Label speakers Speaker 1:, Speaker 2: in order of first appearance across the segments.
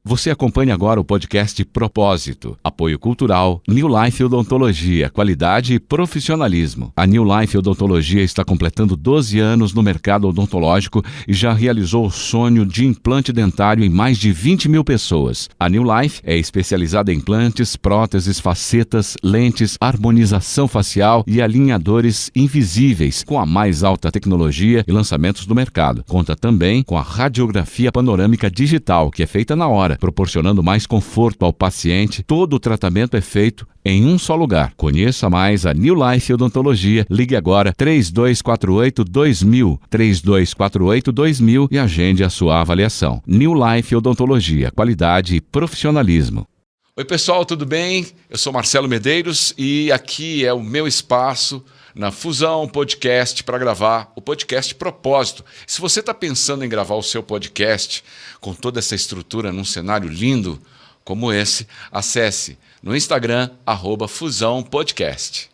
Speaker 1: Você acompanha agora o podcast Propósito, apoio cultural, New Life Odontologia, qualidade e profissionalismo. A New Life Odontologia está completando 12 anos no mercado odontológico e já realizou o sonho de implante dentário em mais de 20 mil pessoas. A New Life é especializada em implantes, próteses, facetas, lentes, harmonização facial e alinhadores invisíveis, com a mais alta tecnologia e lançamentos do mercado. Conta também com a radiografia panorâmica digital, que é feita na hora, proporcionando mais conforto ao paciente. Todo o tratamento é feito em um só lugar. Conheça mais a New Life Odontologia. Ligue agora 3248-2000, 3248-2000 e agende a sua avaliação. New Life Odontologia, qualidade e profissionalismo. Oi pessoal, tudo bem? Eu sou Marcelo Medeiros e aqui é o meu espaço na Fusão Podcast para gravar o podcast Propósito. Se você está pensando em gravar o seu podcast com toda essa estrutura num cenário lindo como esse, acesse no Instagram @Fusão Podcast.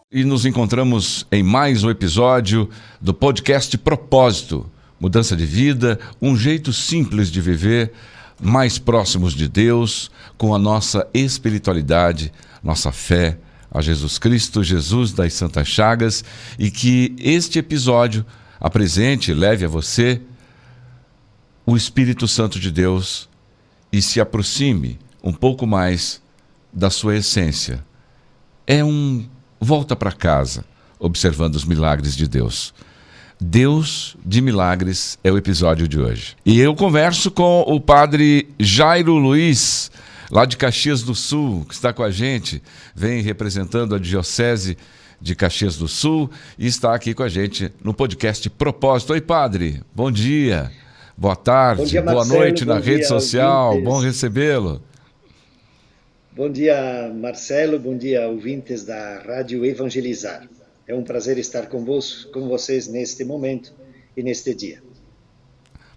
Speaker 1: E nos encontramos em mais um episódio do podcast Propósito. Mudança de vida, um jeito simples de viver, mais próximos de Deus, com a nossa espiritualidade, nossa fé a Jesus Cristo, Jesus das Santas Chagas, e que este episódio apresente e leve a você o Espírito Santo de Deus e se aproxime um pouco mais da sua essência. É um volta para casa, observando os milagres de Deus. Deus de Milagres é o episódio de hoje. E eu converso com o padre Jairo Luiz, lá de Caxias do Sul, que está com a gente, vem representando a Diocese de Caxias do Sul e está aqui com a gente no podcast Propósito. Oi, padre, bom dia, boa tarde,
Speaker 2: Bom dia,
Speaker 1: boa
Speaker 2: Marcelo,
Speaker 1: noite na rede social,
Speaker 2: ouvintes.
Speaker 1: bom recebê-lo.
Speaker 2: Bom dia, Marcelo, bom dia, ouvintes da Rádio Evangelizar. É um prazer estar com vocês neste momento e neste dia.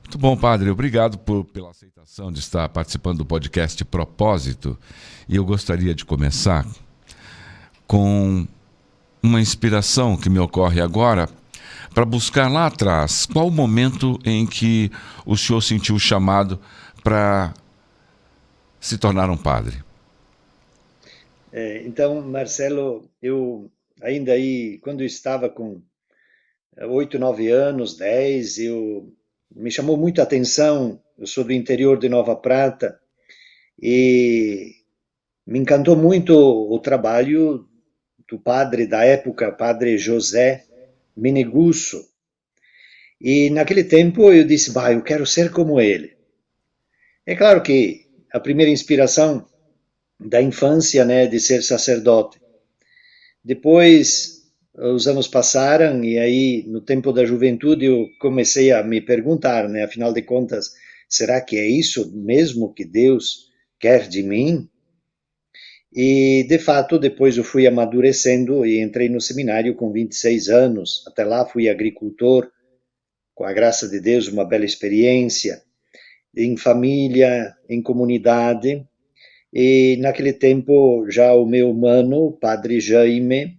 Speaker 1: Muito bom, padre. Obrigado pela aceitação de estar participando do podcast Propósito. E eu gostaria de começar com uma inspiração que me ocorre agora para buscar lá atrás qual o momento em que o senhor sentiu o chamado para se tornar um padre.
Speaker 2: Então, Marcelo, eu ainda aí, quando eu estava com 8, 9 anos, 10, me chamou muito a atenção, eu sou do interior de Nova Prata, e me encantou muito o trabalho do padre da época, padre José Menegusso. E naquele tempo eu disse, eu quero ser como ele. É claro que a primeira inspiração da infância, né, de ser sacerdote. Depois, os anos passaram e aí, no tempo da juventude, eu comecei a me perguntar, né, afinal de contas, será que é isso mesmo que Deus quer de mim? E, de fato, depois eu fui amadurecendo e entrei no seminário com 26 anos. Até lá fui agricultor, com a graça de Deus, uma bela experiência, em família, em comunidade. E naquele tempo, já o meu mano, o padre Jaime,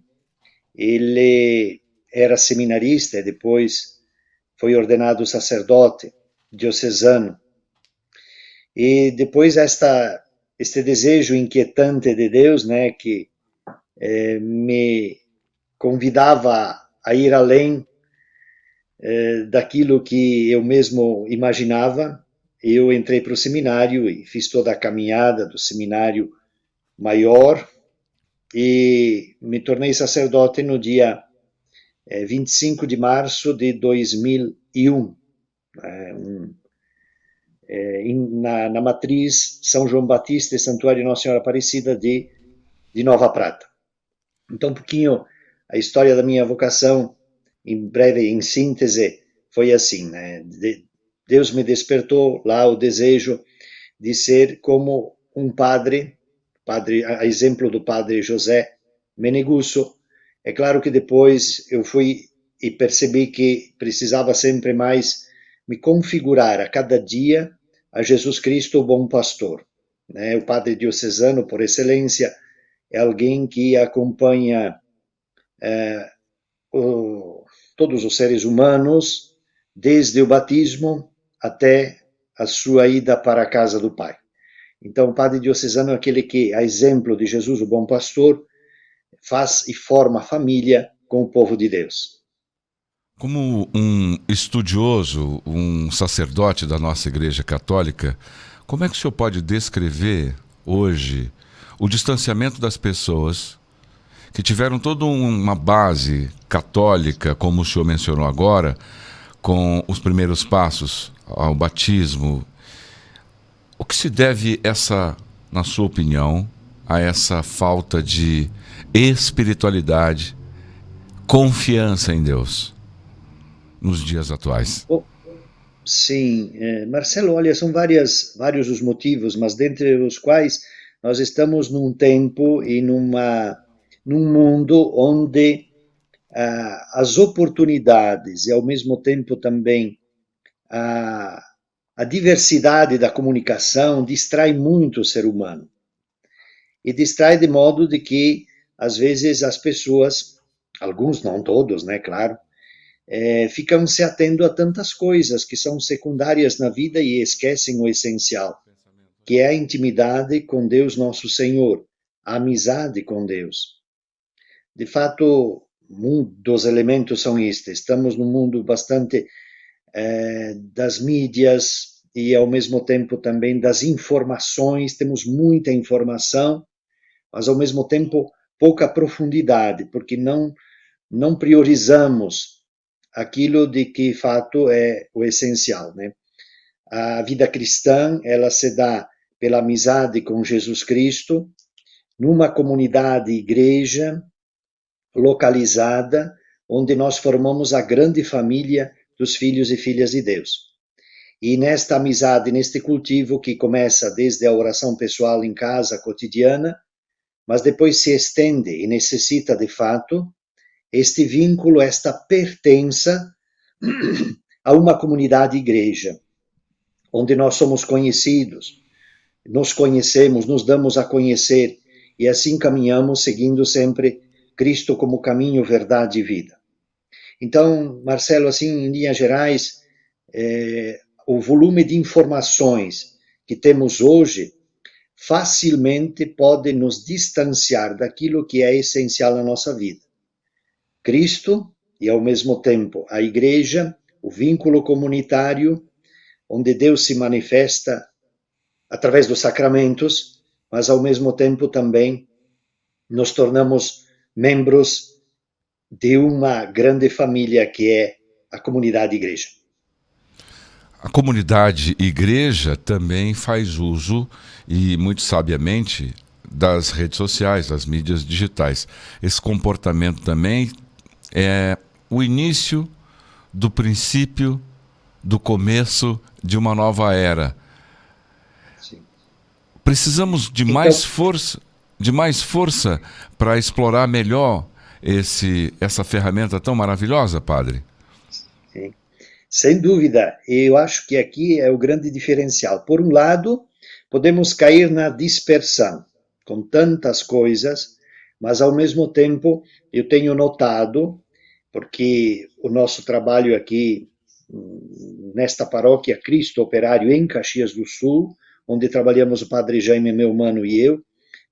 Speaker 2: ele era seminarista e depois foi ordenado sacerdote diocesano. E depois este desejo inquietante de Deus, né, que me convidava a ir além daquilo que eu mesmo imaginava. Eu entrei para o seminário e fiz toda a caminhada do seminário maior e me tornei sacerdote no dia 25 de março de 2001, na matriz São João Batista e Santuário Nossa Senhora Aparecida de Nova Prata. Então, um pouquinho a história da minha vocação, em breve, em síntese, foi assim, né? Deus me despertou lá o desejo de ser como um padre, a exemplo do padre José Menegusso. É claro que depois eu fui e percebi que precisava sempre mais me configurar a cada dia a Jesus Cristo, o bom pastor. Né? O padre diocesano, por excelência, é alguém que acompanha todos os seres humanos, desde o batismo até a sua ida para a casa do Pai. Então, o padre diocesano é aquele que, a exemplo de Jesus, o bom pastor, faz e forma família com o povo de Deus.
Speaker 1: Como um estudioso, um sacerdote da nossa Igreja Católica, como é que o senhor pode descrever hoje o distanciamento das pessoas que tiveram toda uma base católica, como o senhor mencionou agora, com os primeiros passos ao batismo? O que se deve na sua opinião, a essa falta de espiritualidade, confiança em Deus nos dias atuais?
Speaker 2: Sim, Marcelo, olha, são vários os motivos, mas dentre os quais nós estamos num tempo e num mundo onde as oportunidades e ao mesmo tempo também a diversidade da comunicação distrai muito o ser humano. E distrai de modo de que, às vezes, as pessoas, alguns, não todos, né, claro, ficam se atendo a tantas coisas que são secundárias na vida e esquecem o essencial, que é a intimidade com Deus nosso Senhor, a amizade com Deus. De fato, dos elementos são estes. Estamos num mundo bastante das mídias e, ao mesmo tempo, também das informações. Temos muita informação, mas, ao mesmo tempo, pouca profundidade, porque não priorizamos aquilo de que, de fato, é o essencial, né? A vida cristã, ela se dá pela amizade com Jesus Cristo, numa comunidade igreja localizada, onde nós formamos a grande família dos filhos e filhas de Deus. E nesta amizade, neste cultivo que começa desde a oração pessoal em casa, cotidiana, mas depois se estende e necessita, de fato, este vínculo, esta pertença a uma comunidade igreja, onde nós somos conhecidos, nos conhecemos, nos damos a conhecer e assim caminhamos seguindo sempre Cristo como caminho, verdade e vida. Então, Marcelo, assim, em linhas gerais, o volume de informações que temos hoje facilmente pode nos distanciar daquilo que é essencial na nossa vida. Cristo e, ao mesmo tempo, a igreja, o vínculo comunitário, onde Deus se manifesta através dos sacramentos, mas, ao mesmo tempo, também nos tornamos membros de uma grande família que é a comunidade igreja.
Speaker 1: A comunidade igreja também faz uso, e muito sabiamente, das redes sociais, das mídias digitais. Esse comportamento também é o início do princípio, do começo de uma nova era.
Speaker 2: Sim.
Speaker 1: Precisamos de mais força para explorar melhor essa ferramenta tão maravilhosa, padre?
Speaker 2: Sim. Sem dúvida, eu acho que aqui é o grande diferencial. Por um lado, podemos cair na dispersão, com tantas coisas, mas ao mesmo tempo eu tenho notado, porque o nosso trabalho aqui nesta paróquia Cristo Operário em Caxias do Sul, onde trabalhamos o padre Jaime Meumano e eu,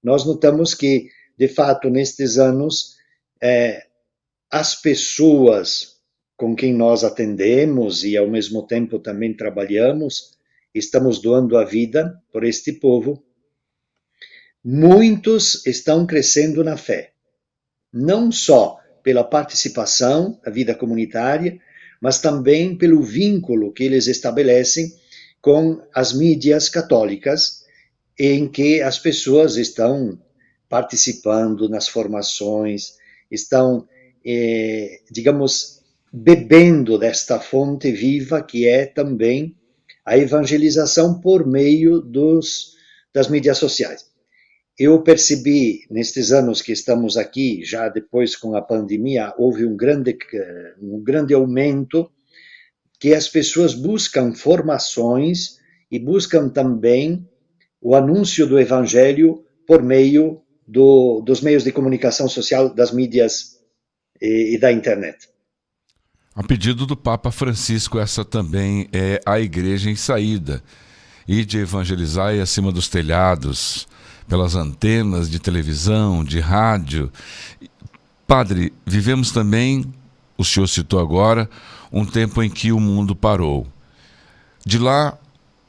Speaker 2: nós notamos que, de fato, nestes anos, as pessoas com quem nós atendemos e, ao mesmo tempo, também trabalhamos, estamos doando a vida por este povo. Muitos estão crescendo na fé, não só pela participação na vida comunitária, mas também pelo vínculo que eles estabelecem com as mídias católicas, em que as pessoas estão participando nas formações, estão, digamos, bebendo desta fonte viva que é também a evangelização por meio das mídias sociais. Eu percebi, nestes anos que estamos aqui, já depois com a pandemia, houve um grande aumento, que as pessoas buscam formações e buscam também o anúncio do Evangelho por meio dos meios de comunicação social, das mídias e da internet.
Speaker 1: A pedido do Papa Francisco, essa também é a igreja em saída. E de evangelizar acima dos telhados, pelas antenas de televisão, de rádio. Padre, vivemos também, o senhor citou agora, um tempo em que o mundo parou. De lá,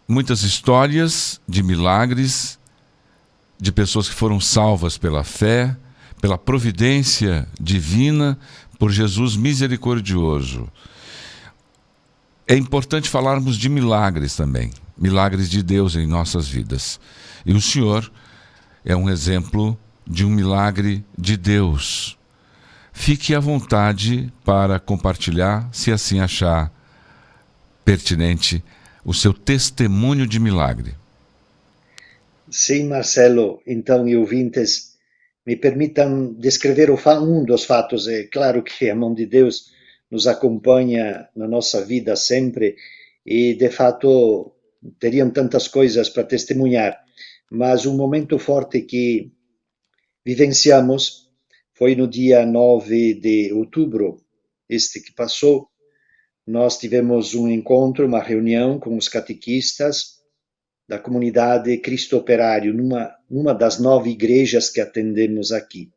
Speaker 1: muitas histórias de milagres, de pessoas que foram salvas pela fé, pela providência divina, por Jesus misericordioso. É importante falarmos de milagres também, milagres de Deus em nossas vidas. E o senhor é um exemplo de um milagre de Deus. Fique à vontade para compartilhar, se assim achar pertinente, o seu testemunho de milagre.
Speaker 2: Sim, Marcelo, então, e ouvintes, me permitam descrever um dos fatos. É claro que a mão de Deus nos acompanha na nossa vida sempre e, de fato, teriam tantas coisas para testemunhar, mas um momento forte que vivenciamos foi no dia 9 de outubro, este que passou. Nós tivemos um encontro, uma reunião com os catequistas da comunidade Cristo Operário, numa das 9 igrejas que atendemos aqui.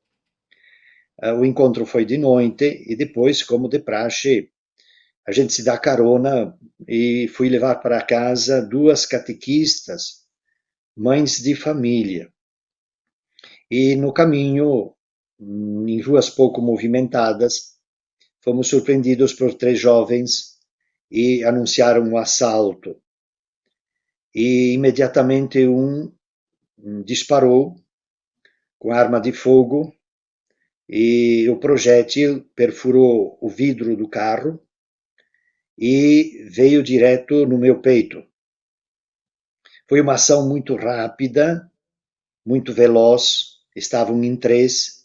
Speaker 2: O encontro foi de noite e depois, como de praxe, a gente se dá carona e fui levar para casa 2 catequistas, mães de família. E no caminho, em ruas pouco movimentadas, fomos surpreendidos por 3 jovens e anunciaram um assalto. E imediatamente um disparou com arma de fogo e o projétil perfurou o vidro do carro e veio direto no meu peito. Foi uma ação muito rápida, muito veloz, estavam em 3,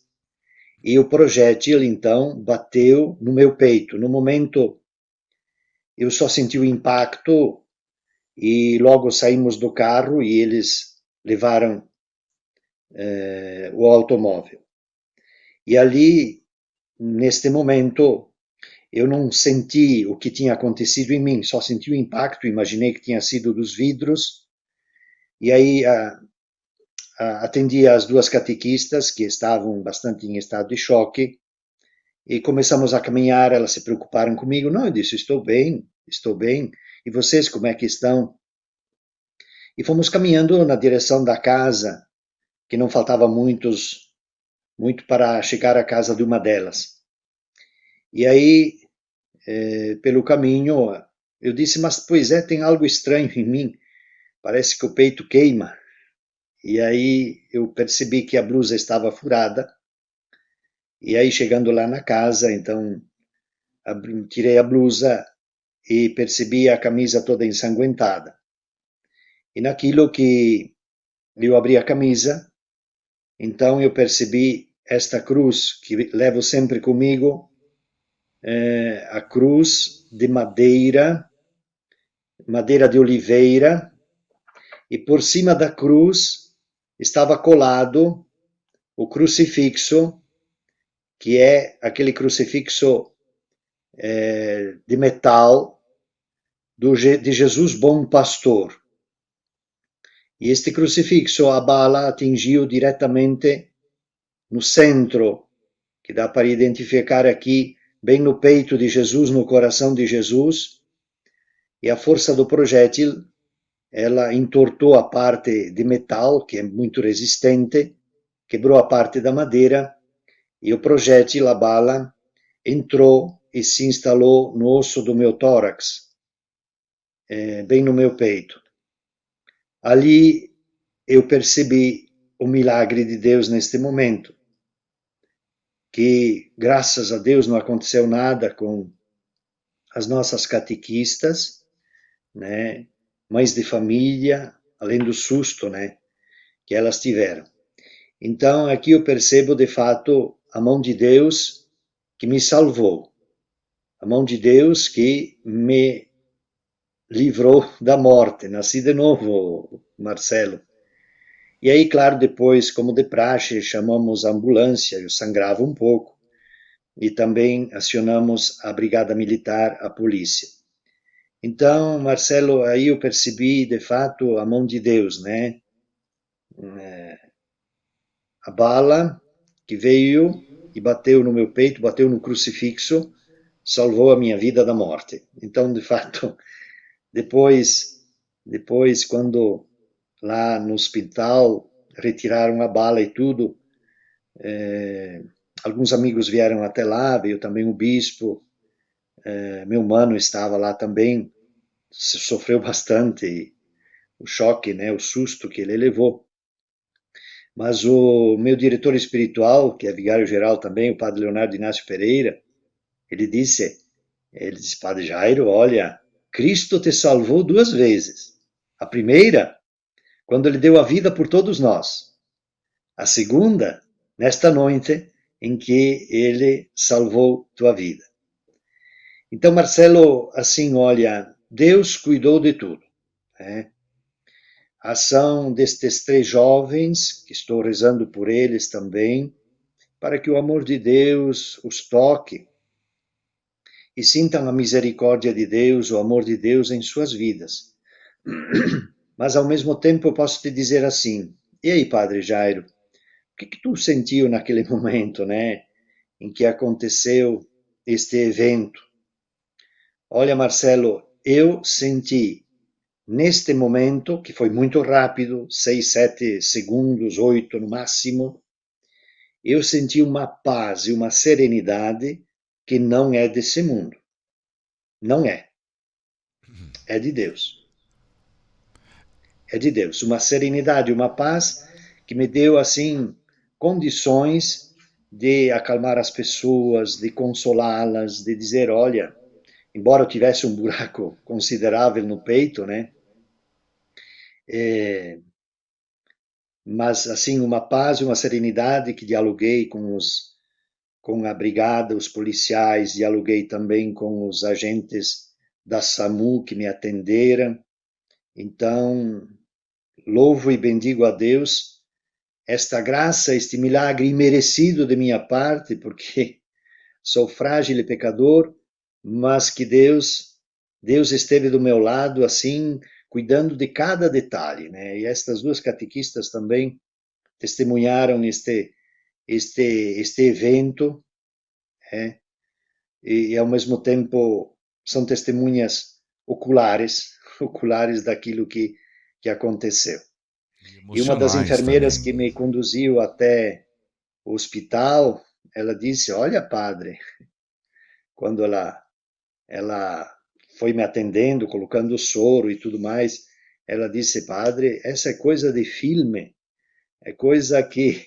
Speaker 2: e o projétil, então, bateu no meu peito. No momento, eu só senti o impacto e logo saímos do carro e eles levaram o automóvel. E ali, neste momento, eu não senti o que tinha acontecido em mim, só senti o impacto, imaginei que tinha sido dos vidros. E aí atendi as 2 catequistas, que estavam bastante em estado de choque, e começamos a caminhar. Elas se preocuparam comigo. Não, eu disse, estou bem, estou bem. E vocês, como é que estão? E fomos caminhando na direção da casa, que não faltava muito para chegar à casa de uma delas. E aí, pelo caminho, eu disse, mas pois é, tem algo estranho em mim, parece que o peito queima. E aí eu percebi que a blusa estava furada, e aí chegando lá na casa, então tirei a blusa e percebi a camisa toda ensanguentada. E naquilo que eu abri a camisa, então eu percebi esta cruz que levo sempre comigo, a cruz de madeira de oliveira, e por cima da cruz estava colado o crucifixo, que é aquele crucifixo de metal de Jesus Bom Pastor. E este crucifixo, a bala atingiu diretamente no centro, que dá para identificar aqui, bem no peito de Jesus, no coração de Jesus, e a força do projétil, ela entortou a parte de metal, que é muito resistente, quebrou a parte da madeira, e o projétil, a bala, entrou e se instalou no osso do meu tórax, bem no meu peito. Ali eu percebi o milagre de Deus neste momento, que graças a Deus não aconteceu nada com as nossas catequistas, né, mães de família, além do susto, né, que elas tiveram. Então aqui eu percebo de fato a mão de Deus que me salvou, a mão de Deus que me livrou da morte, nasci de novo, Marcelo. E aí, claro, depois, como de praxe, chamamos a ambulância, eu sangrava um pouco, e também acionamos a Brigada Militar, a polícia. Então, Marcelo, aí eu percebi, de fato, a mão de Deus, né? A bala que veio e bateu no meu peito, bateu no crucifixo, salvou a minha vida da morte. Então, de fato, depois quando lá no hospital retiraram a bala e tudo, alguns amigos vieram até lá, veio também o bispo, meu mano estava lá também, sofreu bastante o choque, né, o susto que ele levou. Mas o meu diretor espiritual, que é vigário-geral também, o padre Leonardo Inácio Pereira, ele disse, Padre Jairo, olha, Cristo te salvou duas vezes. A primeira, quando ele deu a vida por todos nós. A segunda, nesta noite em que ele salvou tua vida. Então, Marcelo, assim, olha, Deus cuidou de tudo, né? A ação destes três jovens, que estou rezando por eles também, para que o amor de Deus os toque e sintam a misericórdia de Deus, o amor de Deus em suas vidas. Mas, ao mesmo tempo, eu posso te dizer assim, e aí, Padre Jairo, o que tu sentiu naquele momento, né, em que aconteceu este evento? Olha, Marcelo, eu senti neste momento, que foi muito rápido, 6, 7 segundos, 8 no máximo, eu senti uma paz e uma serenidade que não é desse mundo. Não é. É de Deus. É de Deus. Uma serenidade, uma paz que me deu, assim, condições de acalmar as pessoas, de consolá-las, de dizer, olha, embora eu tivesse um buraco considerável no peito, né? Mas assim uma paz e uma serenidade que dialoguei com a brigada, os policiais, dialoguei também com os agentes da SAMU que me atenderam. Então, louvo e bendigo a Deus esta graça, este milagre imerecido de minha parte, porque sou frágil e pecador, mas que Deus esteve do meu lado assim, cuidando de cada detalhe, né? E estas duas catequistas também testemunharam este evento, né? E ao mesmo tempo são testemunhas oculares, oculares daquilo que aconteceu.
Speaker 1: E
Speaker 2: E uma das
Speaker 1: emocionais
Speaker 2: enfermeiras
Speaker 1: também.
Speaker 2: que me conduziu até o hospital, ela disse: Olha, padre, quando ela foi me atendendo, colocando o soro e tudo mais, ela disse: Padre, essa é coisa de filme, é coisa que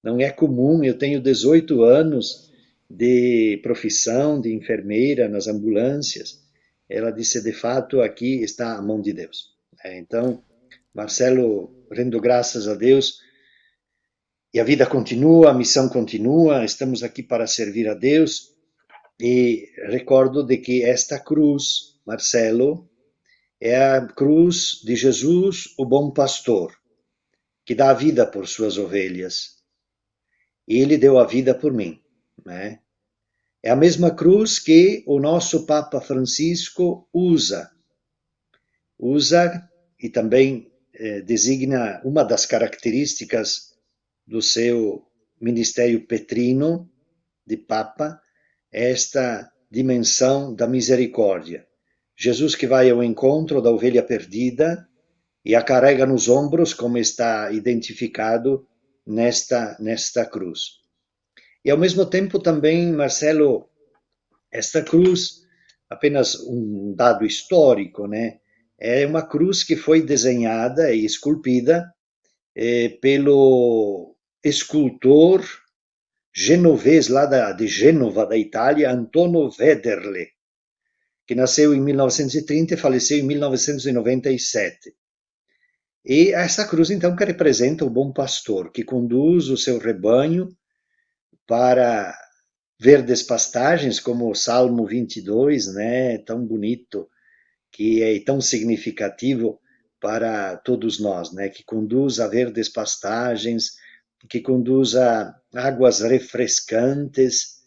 Speaker 2: não é comum. Eu tenho 18 anos de profissão de enfermeira nas ambulâncias. Ela disse: De fato, aqui está a mão de Deus. Então, Marcelo, rendo graças a Deus, e a vida continua, a missão continua, estamos aqui para servir a Deus. E recordo de que esta cruz, Marcelo, é a cruz de Jesus, o bom pastor, que dá a vida por suas ovelhas. E ele deu a vida por mim, né? É a mesma cruz que o nosso Papa Francisco usa e também designa uma das características do seu ministério petrino de Papa, esta dimensão da misericórdia. Jesus que vai ao encontro da ovelha perdida e a carrega nos ombros, como está identificado nesta cruz. E ao mesmo tempo também, Marcelo, esta cruz, apenas um dado histórico, né? É uma cruz que foi desenhada e esculpida pelo escultor genovês lá de Gênova, da Itália, Antonio Vederle, que nasceu em 1930 e faleceu em 1997. E essa cruz, então, que representa o bom pastor, que conduz o seu rebanho para verdes pastagens, como o Salmo 22, né, tão bonito, que é tão significativo para todos nós, né, que conduz a verdes pastagens, que conduz a águas refrescantes,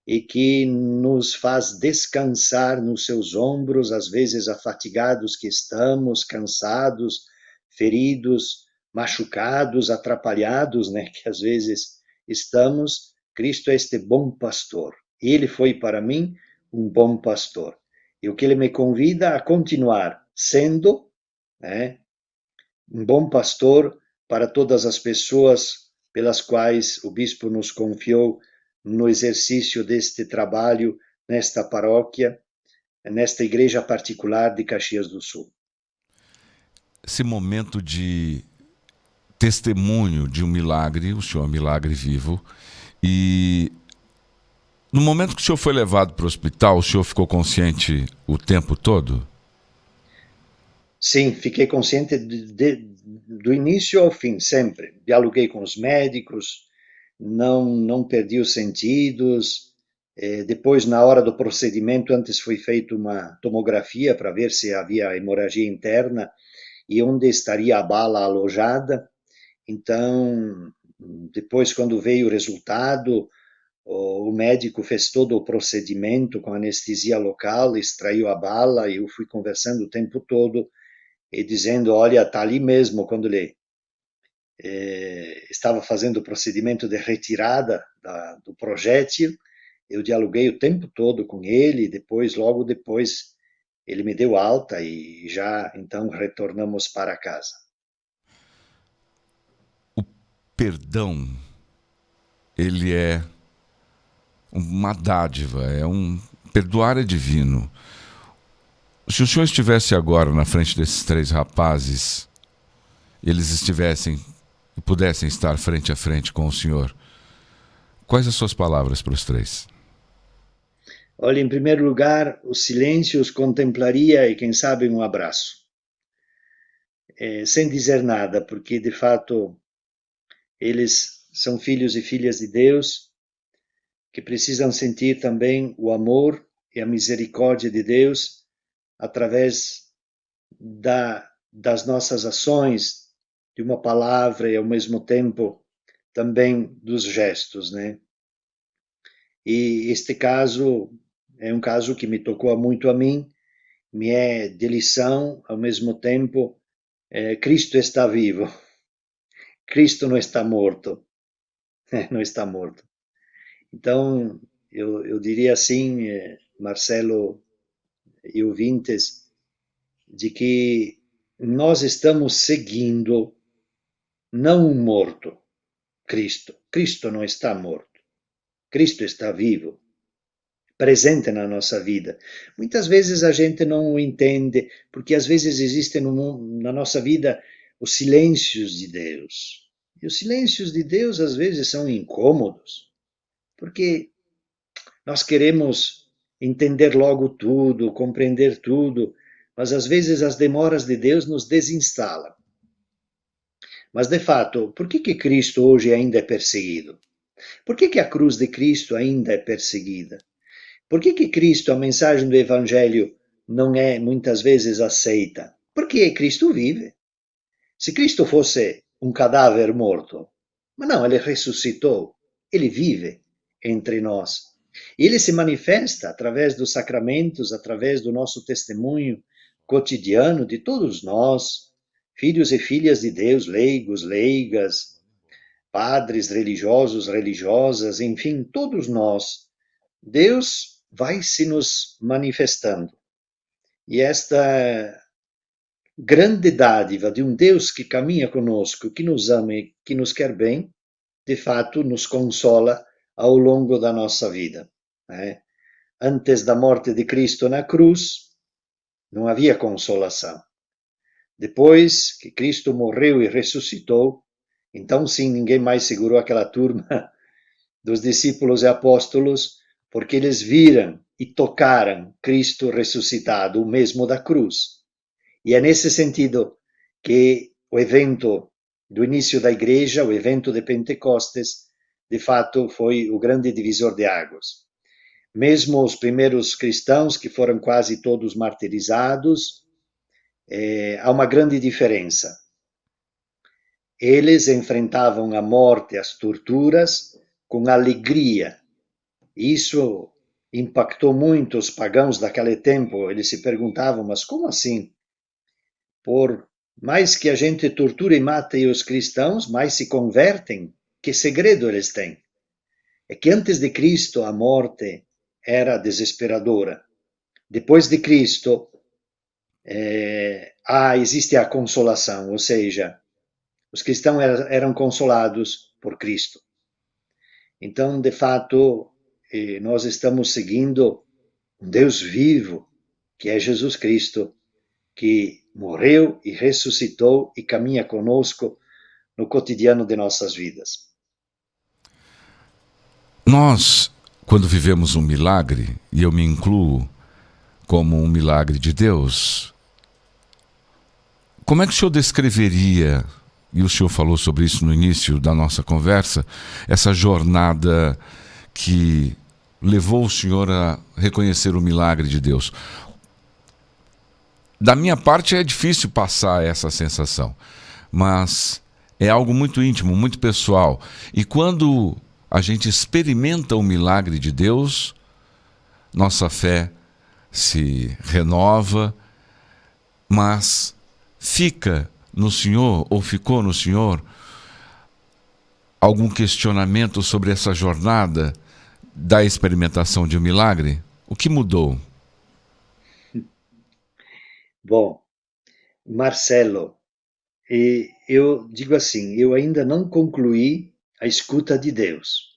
Speaker 2: e que nos faz descansar nos seus ombros, às vezes afatigados que estamos, cansados, feridos, machucados, atrapalhados, né, que às vezes estamos. Cristo é este bom pastor. Ele foi para mim um bom pastor. E o que ele me convida a continuar sendo, né, um bom pastor para todas as pessoas pelas quais o bispo nos confiou no exercício deste trabalho nesta paróquia, nesta igreja particular de Caxias do Sul.
Speaker 1: Esse momento de testemunho de um milagre, o senhor é um milagre vivo, e no momento que o senhor foi levado para o hospital, o senhor ficou consciente o tempo todo?
Speaker 2: Sim, fiquei consciente do início ao fim, sempre. Dialoguei com os médicos, não perdi os sentidos. Depois, na hora do procedimento, antes foi feita uma tomografia para ver se havia hemorragia interna e onde estaria a bala alojada. Então, depois, quando veio o resultado, o médico fez todo o procedimento com anestesia local, extraiu a bala e eu fui conversando o tempo todo e dizendo, olha, está ali mesmo, quando ele estava fazendo o procedimento de retirada do projétil, eu dialoguei o tempo todo com ele, e depois, logo depois, ele me deu alta e já, então, retornamos para casa.
Speaker 1: O perdão, ele é uma dádiva, perdoar é divino. Se o senhor estivesse agora na frente desses 3 rapazes, eles estivessem e pudessem estar frente a frente com o senhor, quais as suas palavras para os 3?
Speaker 2: Olha, em primeiro lugar, o silêncio os contemplaria e, quem sabe, um abraço. Sem dizer nada, porque, de fato, eles são filhos e filhas de Deus, que precisam sentir também o amor e a misericórdia de Deus através das nossas ações, de uma palavra e, ao mesmo tempo, também dos gestos, né? E este caso é um caso que me tocou muito a mim, me é de lição, ao mesmo tempo, Cristo está vivo, Cristo não está morto, não está morto. Então, eu diria assim, Marcelo e ouvintes, de que nós estamos seguindo não um morto, Cristo. Cristo não está morto. Cristo está vivo, presente na nossa vida. Muitas vezes a gente não o entende, porque às vezes existem na nossa vida os silêncios de Deus. E os silêncios de Deus às vezes são incômodos, porque nós queremos entender logo tudo, compreender tudo, mas às vezes as demoras de Deus nos desinstalam. Mas, de fato, por que Cristo hoje ainda é perseguido? Por que a cruz de Cristo ainda é perseguida? Por que Cristo, a mensagem do Evangelho, não é muitas vezes aceita? Porque Cristo vive. Se Cristo fosse um cadáver morto, mas não, ele ressuscitou, ele vive entre nós. E ele se manifesta através dos sacramentos, através do nosso testemunho cotidiano de todos nós, filhos e filhas de Deus, leigos, leigas, padres, religiosos, religiosas, enfim, todos nós. Deus vai se nos manifestando. E esta grande dádiva de um Deus que caminha conosco, que nos ama e que nos quer bem, de fato nos consola ao longo da nossa vida. Né? Antes da morte de Cristo na cruz, não havia consolação. Depois que Cristo morreu e ressuscitou, então sim, ninguém mais segurou aquela turma dos discípulos e apóstolos, porque eles viram e tocaram Cristo ressuscitado, o mesmo da cruz. E é nesse sentido que o evento do início da igreja, o evento de Pentecostes, de fato foi o grande divisor de águas. Mesmo os primeiros cristãos, que foram quase todos martirizados, há uma grande diferença. Eles enfrentavam a morte, as torturas, com alegria E isso impactou muito os pagãos daquele tempo. Eles se perguntavam, mas como assim? Por mais que a gente torture e mate os cristãos, mais se convertem. Que segredo eles têm? É que antes de Cristo a morte era desesperadora. Depois de Cristo existe a consolação, ou seja, os cristãos eram consolados por Cristo. Então, de fato, nós estamos seguindo um Deus vivo, que é Jesus Cristo, que morreu e ressuscitou e caminha conosco no cotidiano de nossas vidas.
Speaker 1: Nós, quando vivemos um milagre, e eu me incluo como um milagre de Deus, como é que o senhor descreveria, e o senhor falou sobre isso no início da nossa conversa, essa jornada que levou o senhor a reconhecer o milagre de Deus? Da minha parte é difícil passar essa sensação, mas é algo muito íntimo, muito pessoal. E quando a gente experimenta o milagre de Deus, nossa fé se renova, mas fica no Senhor, ou ficou no Senhor, algum questionamento sobre essa jornada da experimentação de um milagre? O que mudou?
Speaker 2: Bom, Marcelo, eu digo assim, eu ainda não concluí a escuta de Deus.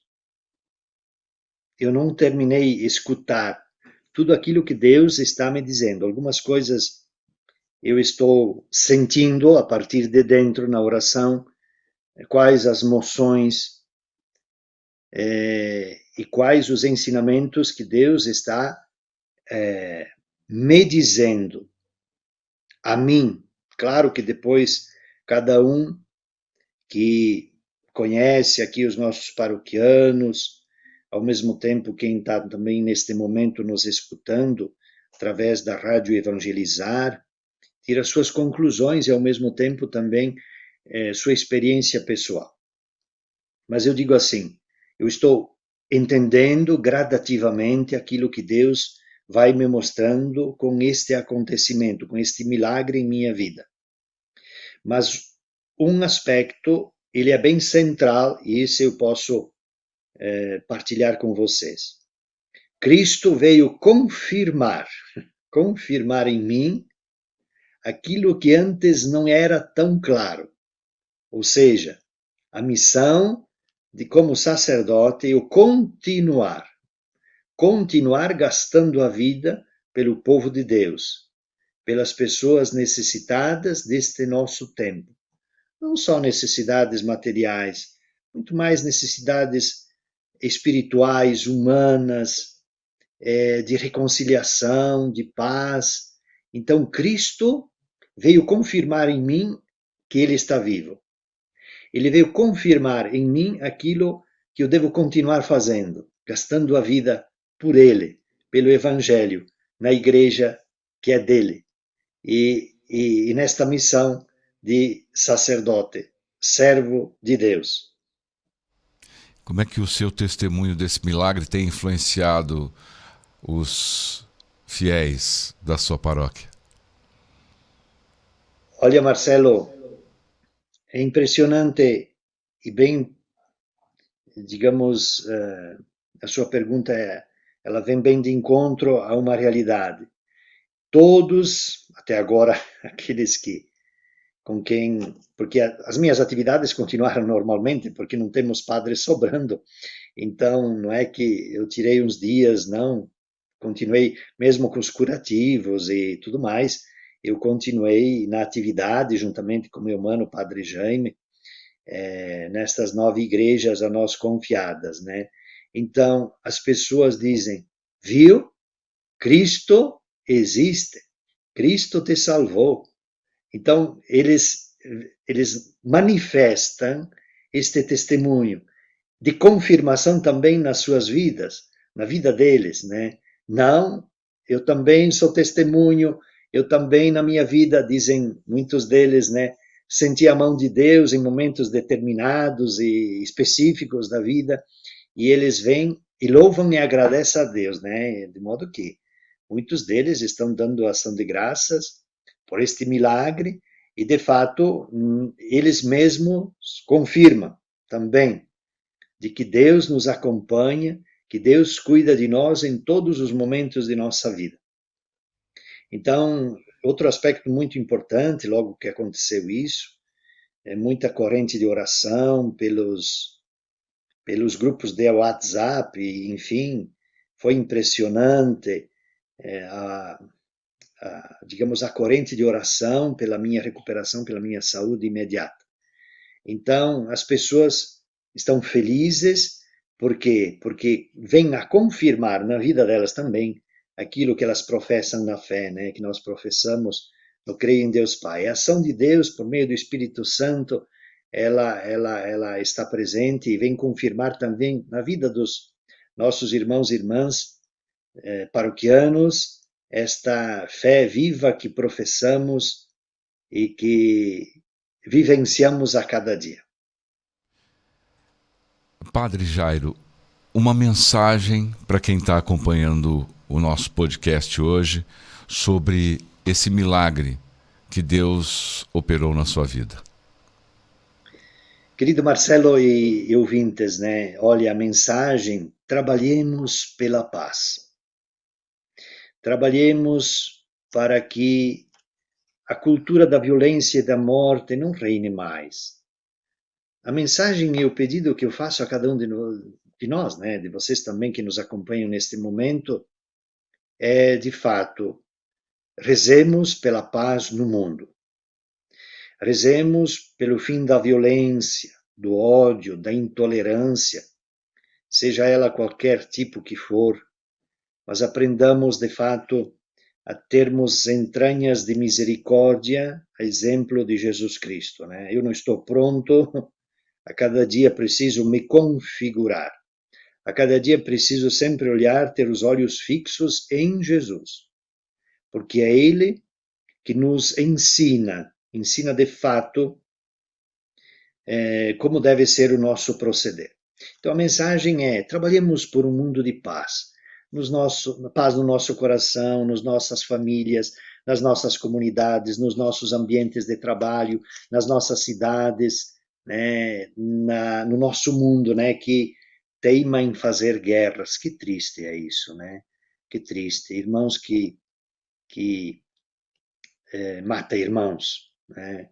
Speaker 2: Eu não terminei de escutar tudo aquilo que Deus está me dizendo. Algumas coisas eu estou sentindo a partir de dentro na oração, quais as moções e quais os ensinamentos que Deus está me dizendo a mim. Claro que depois cada um que conhece aqui os nossos paroquianos, ao mesmo tempo quem está também neste momento nos escutando através da Rádio Evangelizar, tira suas conclusões e ao mesmo tempo também sua experiência pessoal. Mas eu digo assim, eu estou entendendo gradativamente aquilo que Deus vai me mostrando com este acontecimento, com este milagre em minha vida. Mas um aspecto, ele é bem central, e esse eu posso partilhar com vocês. Cristo veio confirmar em mim aquilo que antes não era tão claro. Ou seja, a missão de como sacerdote eu continuar gastando a vida pelo povo de Deus, pelas pessoas necessitadas deste nosso tempo. Não só necessidades materiais, muito mais necessidades espirituais, humanas, de reconciliação, de paz. Então, Cristo veio confirmar em mim que Ele está vivo. Ele veio confirmar em mim aquilo que eu devo continuar fazendo, gastando a vida por Ele, pelo Evangelho, na igreja que é dele. E nesta missão de sacerdote, servo de Deus.
Speaker 1: Como é que o seu testemunho desse milagre tem influenciado os fiéis da sua paróquia?
Speaker 2: Olha, Marcelo, é impressionante e bem, digamos, a sua pergunta ela vem bem de encontro a uma realidade. Todos, até agora, aqueles que com quem, porque as minhas atividades continuaram normalmente, porque não temos padres sobrando, então não é que eu tirei uns dias, não, continuei, mesmo com os curativos e tudo mais, eu continuei na atividade, juntamente com meu irmão, Padre Jaime, nestas 9 igrejas a nós confiadas, né? Então, as pessoas dizem, viu? Cristo existe, Cristo te salvou. Então, eles manifestam este testemunho de confirmação também nas suas vidas, na vida deles, né? Não, eu também sou testemunho, eu também na minha vida, dizem muitos deles, né? Senti a mão de Deus em momentos determinados e específicos da vida, e eles vêm e louvam e agradecem a Deus, né? De modo que muitos deles estão dando ação de graças por este milagre e, de fato, eles mesmos confirmam também de que Deus nos acompanha, que Deus cuida de nós em todos os momentos de nossa vida. Então, outro aspecto muito importante, logo que aconteceu isso, é muita corrente de oração pelos grupos de WhatsApp, enfim, foi impressionante digamos, a corrente de oração pela minha recuperação, pela minha saúde imediata. Então, as pessoas estão felizes, por quê? Porque vem a confirmar na vida delas também aquilo que elas professam na fé, né? Que nós professamos, eu creio em Deus Pai. A ação de Deus, por meio do Espírito Santo, ela está presente e vem confirmar também na vida dos nossos irmãos e irmãs paroquianos esta fé viva que professamos e que vivenciamos a cada dia.
Speaker 1: Padre Jairo, uma mensagem para quem está acompanhando o nosso podcast hoje sobre esse milagre que Deus operou na sua vida.
Speaker 2: Querido Marcelo e ouvintes, né? Olha, a mensagem: trabalhemos pela paz. Trabalhemos para que a cultura da violência e da morte não reine mais. A mensagem e o pedido que eu faço a cada um de nós, né, de vocês também que nos acompanham neste momento, é, de fato, rezemos pela paz no mundo. Rezemos pelo fim da violência, do ódio, da intolerância, seja ela qualquer tipo que for, mas aprendamos, de fato, a termos entranhas de misericórdia, a exemplo de Jesus Cristo, né? Eu não estou pronto, a cada dia preciso me configurar, a cada dia preciso sempre olhar, ter os olhos fixos em Jesus, porque é Ele que nos ensina de fato como deve ser o nosso proceder. Então a mensagem é: trabalhemos por um mundo de paz, paz no nosso coração, nas nossas famílias, nas nossas comunidades, nos nossos ambientes de trabalho, nas nossas cidades, né, no nosso mundo, né, que teima em fazer guerras. Que triste é isso, né? Que triste. Irmãos que matam irmãos, né?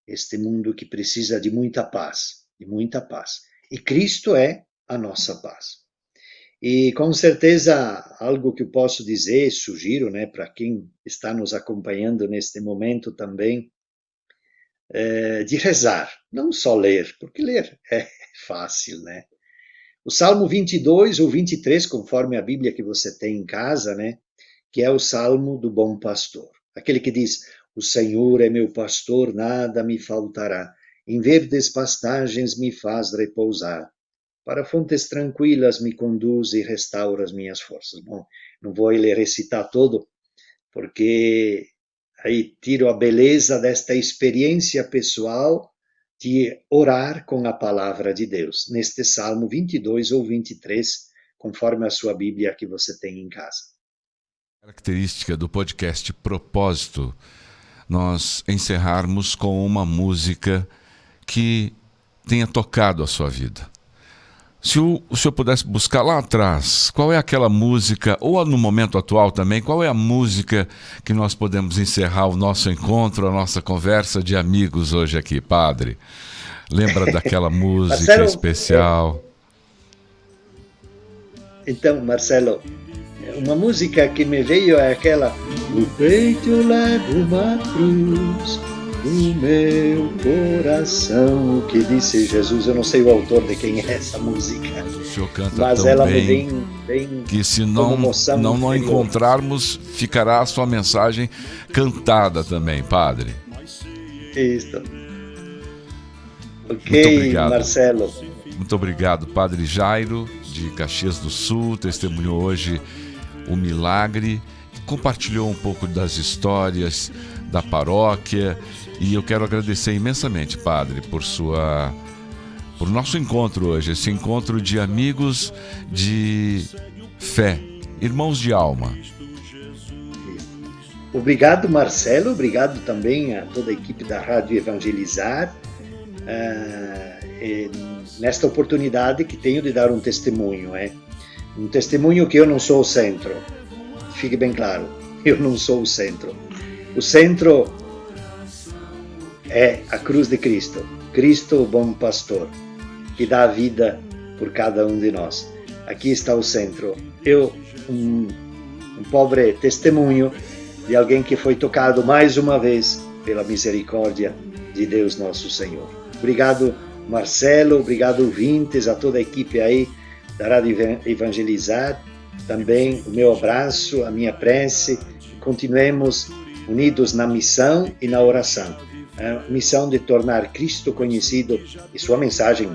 Speaker 2: Este mundo que precisa de muita paz, de muita paz. E Cristo é a nossa paz. E com certeza algo que eu posso dizer, sugiro, né, para quem está nos acompanhando neste momento também, de rezar, não só ler, porque ler é fácil, né? O Salmo 22 ou 23, conforme a Bíblia que você tem em casa, né, que é o Salmo do Bom Pastor. Aquele que diz: o Senhor é meu pastor, nada me faltará. Em verdes pastagens me faz repousar. Para fontes tranquilas me conduz e restaura as minhas forças. Bom, não vou ele recitar todo, porque aí tiro a beleza desta experiência pessoal de orar com a palavra de Deus, neste Salmo 22 ou 23, conforme a sua Bíblia que você tem em casa.
Speaker 1: Característica do podcast Propósito, nós encerrarmos com uma música que tenha tocado a sua vida. Se o senhor pudesse buscar lá atrás, qual é aquela música, ou no momento atual também, qual é a música que nós podemos encerrar o nosso encontro, a nossa conversa de amigos hoje aqui, padre? Lembra daquela música Marcelo, especial?
Speaker 2: Então, Marcelo, uma música que me veio é aquela: no peito eu levo uma cruz, no meu coração, o que disse Jesus. Eu não sei o autor de quem é essa música,
Speaker 1: o senhor canta
Speaker 2: mas
Speaker 1: tão
Speaker 2: ela
Speaker 1: bem,
Speaker 2: me vem
Speaker 1: que se não encontrarmos, ficará a sua mensagem cantada também, padre.
Speaker 2: Isso. Ok,
Speaker 1: muito obrigado,
Speaker 2: Marcelo.
Speaker 1: Muito obrigado, Padre Jairo, de Caxias do Sul, testemunhou hoje o milagre, compartilhou um pouco das histórias da paróquia, e eu quero agradecer imensamente, padre, por o nosso encontro hoje, esse encontro de amigos de fé, irmãos de alma.
Speaker 2: Obrigado, Marcelo, obrigado também a toda a equipe da Rádio Evangelizar, nesta oportunidade que tenho de dar um testemunho, um testemunho que eu não sou o centro, fique bem claro, eu não sou o centro. O centro é a cruz de Cristo, Cristo o bom pastor, que dá a vida por cada um de nós. Aqui está o centro, eu, um pobre testemunho de alguém que foi tocado mais uma vez pela misericórdia de Deus nosso Senhor. Obrigado, Marcelo, obrigado, ouvintes, a toda a equipe aí da Rádio Evangelizar. Também o meu abraço, a minha prece. Continuemos unidos na missão e na oração. A missão de tornar Cristo conhecido e sua mensagem,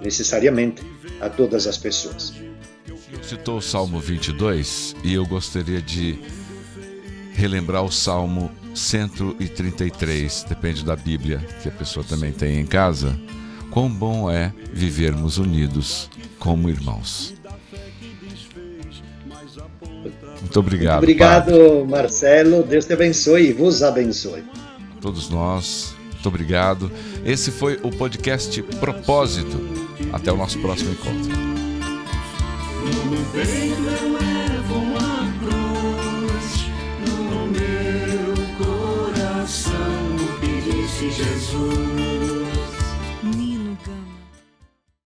Speaker 2: necessariamente, a todas as pessoas.
Speaker 1: Citou o Salmo 22 e eu gostaria de relembrar o Salmo 133, depende da Bíblia que a pessoa também tem em casa. Quão bom é vivermos unidos como irmãos. Muito obrigado.
Speaker 2: Muito obrigado,
Speaker 1: Padre.
Speaker 2: Marcelo. Deus te abençoe e vos abençoe.
Speaker 1: Todos nós, muito obrigado. Esse foi o podcast Propósito. Até o nosso próximo encontro.